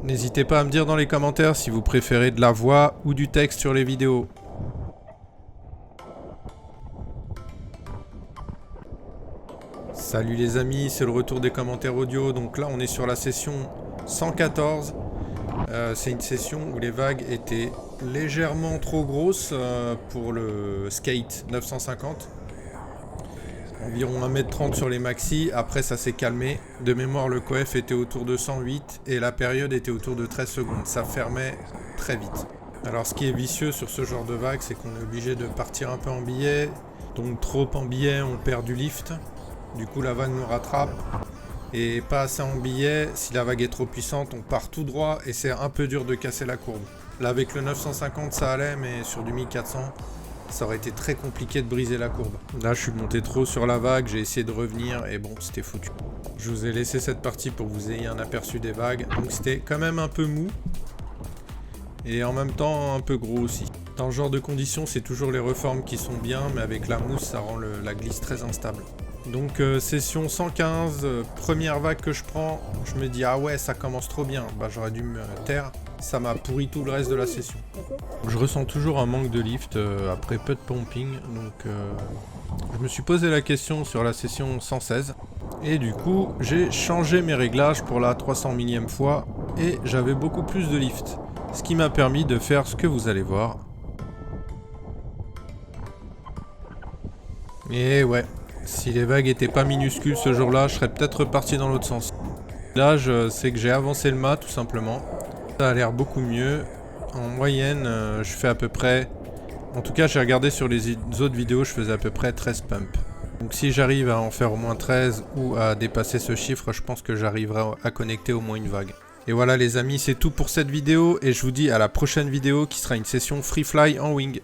N'hésitez pas à me dire dans les commentaires si vous préférez de la voix ou du texte sur les vidéos. Salut les amis, c'est le retour des commentaires audio. Donc là on est sur la session 114. C'est une session où les vagues étaient légèrement trop grosses pour le skate 950. Environ 1m30 sur les maxi, après ça s'est calmé. De mémoire le coef était autour de 108 et la période était autour de 13 secondes. Ça fermait très vite. Alors ce qui est vicieux sur ce genre de vague, c'est qu'on est obligé de partir un peu en billet. Donc trop en billet, on perd du lift. Du coup la vague nous rattrape. Et pas assez en billet, si la vague est trop puissante, on part tout droit et c'est un peu dur de casser la courbe. Là avec le 950 ça allait, mais sur du 1400... ça aurait été très compliqué de briser la courbe. Là, je suis monté trop sur la vague, j'ai essayé de revenir et bon, c'était foutu. Je vous ai laissé cette partie pour que vous ayez un aperçu des vagues. Donc c'était quand même un peu mou. Et en même temps, un peu gros aussi. Dans ce genre de conditions, c'est toujours les reformes qui sont bien, mais avec la mousse, ça rend la glisse très instable. Donc session 115, première vague que je prends, je me dis ah ouais ça commence trop bien, bah j'aurais dû me taire, ça m'a pourri tout le reste de la session. Je ressens toujours un manque de lift après peu de pumping, donc je me suis posé la question sur la session 116 et du coup j'ai changé mes réglages pour la 300 millième fois et j'avais beaucoup plus de lift, ce qui m'a permis de faire ce que vous allez voir. Et ouais. Si les vagues étaient pas minuscules ce jour-là, je serais peut-être reparti dans l'autre sens. Là, c'est que j'ai avancé le mât tout simplement. Ça a l'air beaucoup mieux. En moyenne, je fais à peu près... En tout cas, j'ai regardé sur les autres vidéos, je faisais à peu près 13 pumps. Donc si j'arrive à en faire au moins 13 ou à dépasser ce chiffre, je pense que j'arriverai à connecter au moins une vague. Et voilà les amis, c'est tout pour cette vidéo et je vous dis à la prochaine vidéo qui sera une session free fly en wing.